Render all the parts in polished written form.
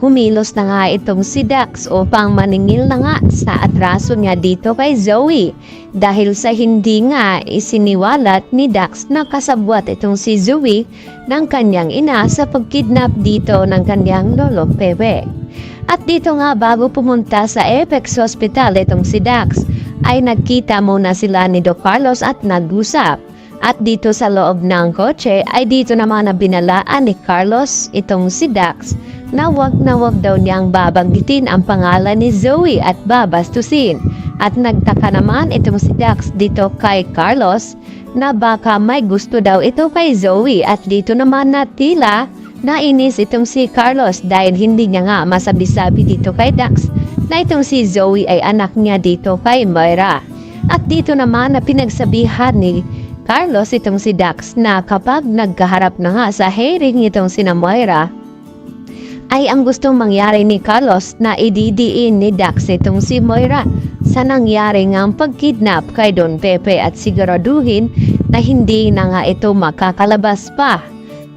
kumilos na nga itong si Dax upang maningil na nga sa atraso niya dito kay Zoe dahil sa hindi nga isiniwalat ni Dax na kasabwat itong si Zoe ng kanyang ina sa pagkidnap dito ng kanyang lolo Pepe. At dito nga bago pumunta sa Apex Hospital itong si Dax ay nagkita muna sila ni Doc Carlos at nag-usap. At dito sa loob ng kotse ay dito naman na binalaan ni Carlos itong si Dax na wag daw niyang babanggitin ang pangalan ni Zoe at babastusin. At nagtaka naman itong si Dax dito kay Carlos na baka may gusto daw ito kay Zoe at dito naman na tila nainis itong si Carlos dahil hindi niya nga masabi-sabi dito kay Dax na itong si Zoe ay anak niya dito kay Moira. At dito naman na pinagsabihan ni Carlos itong si Dax na kapag nagkaharap na nga sa hearing itong sina Moira ay ang gustong mangyari ni Carlos na ididiin ni Dax itong si Moira sa nangyari ngang pagkidnap kay Don Pepe at siguraduhin na hindi na nga ito makakalabas pa.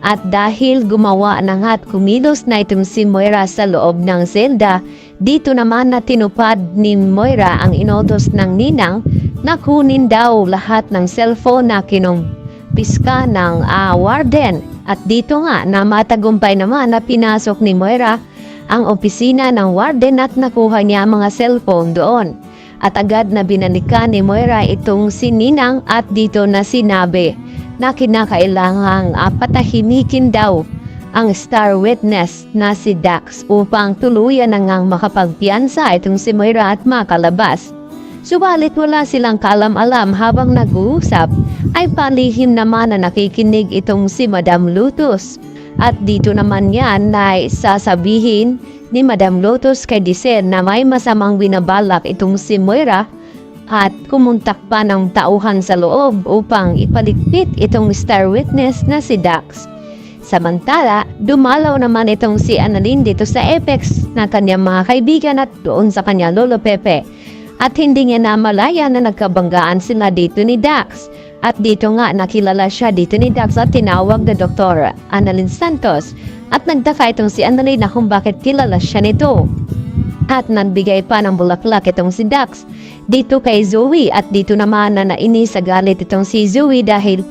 At dahil gumawa na nga at kumilos na itong si Moira sa loob ng selda, dito naman na tinupad ni Moira ang inodos ng ninang na kunin daw lahat ng cellphone na kinumpiska ng warden. At dito nga na matagumpay naman na pinasok ni Moira ang opisina ng warden at nakuha niya mga cellphone doon. At agad na binalikan ni Moira itong si Ninang at dito na sinabi na kinakailangang patahimikin daw ang star witness na si Dax upang tuluyan na ngang makapagpiyansa itong si Moira at makalabas. Subalit wala silang kalam-alam habang nag-uusap ay palihim naman na nakikinig itong si Madam Lotus. At dito naman yan na sasabihin ni Madam Lotus kay Dicen na may masamang binabalak itong si Moira at kumuntak pa ng tauhan sa loob upang ipaligpit itong star witness na si Dax. Samantala, dumalaw naman itong si Annalyn dito sa Apex na kanyang mga kaibigan at doon sa kanya lolo Pepe. At hindi niya namalaya na nagkabanggaan sila dito ni Dax. At dito nga nakilala siya dito ni Dax at tinawag na Dr. Annalyn Santos. At nagtaka itong si Annalyn na kung bakit kilala siya nito. At nagbigay pa ng bulaklak itong si Dax dito kay Zoe. At dito naman na nainis sa galit itong si Zoe dahil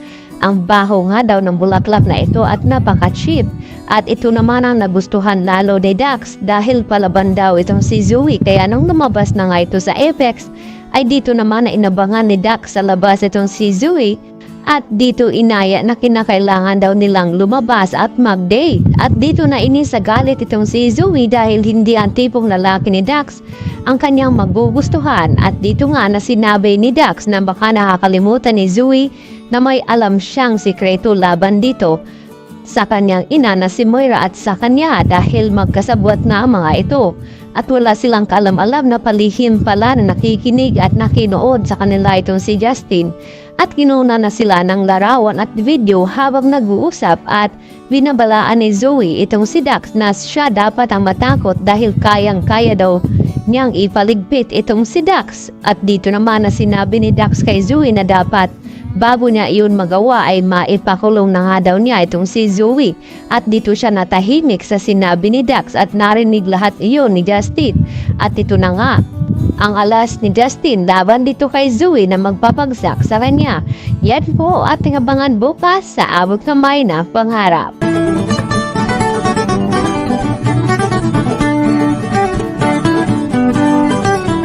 ang baho nga daw ng bulaklak na ito at napaka-cheap. At ito naman ang nagustuhan lalo ni Dax dahil palaban daw itong si Zoe. Kaya nung lumabas na nga ito sa Apex, ay dito naman na inabangan ni Dax sa labas itong si Zoe. At dito inaya na kinakailangan daw nilang lumabas at mag-date. At dito na inis sa galit itong si Zoe dahil hindi ang tipong lalaki ni Dax ang kanyang magugustuhan. At dito nga na sinabi ni Dax na baka nakakalimutan ni Zoe na may alam siyang sikreto laban dito sa kanyang ina na si Moira at sa kanya dahil magkasabwat na ang mga ito. At wala silang kalam-alam na palihim pala na nakikinig at nakinood sa kanila itong si Justin. At kinuna na sila ng larawan at video habang nag-uusap at binabalaan ni Zoe itong si Dax na siya dapat ang matakot dahil kayang-kaya daw niyang ipaligpit itong si Dax. At dito naman na sinabi ni Dax kay Zoe na dapat bago niya iyon magawa ay maipakulong na nga daw niya itong si Zoe. At dito siya natahimik sa sinabi ni Dax at narinig lahat iyon ni Justin. At ito na nga ang alas ni Justin laban dito kay Zoe na magpapagsak sa kanya. Yan po ating abangan bukas sa Abot Kamay na Pangarap.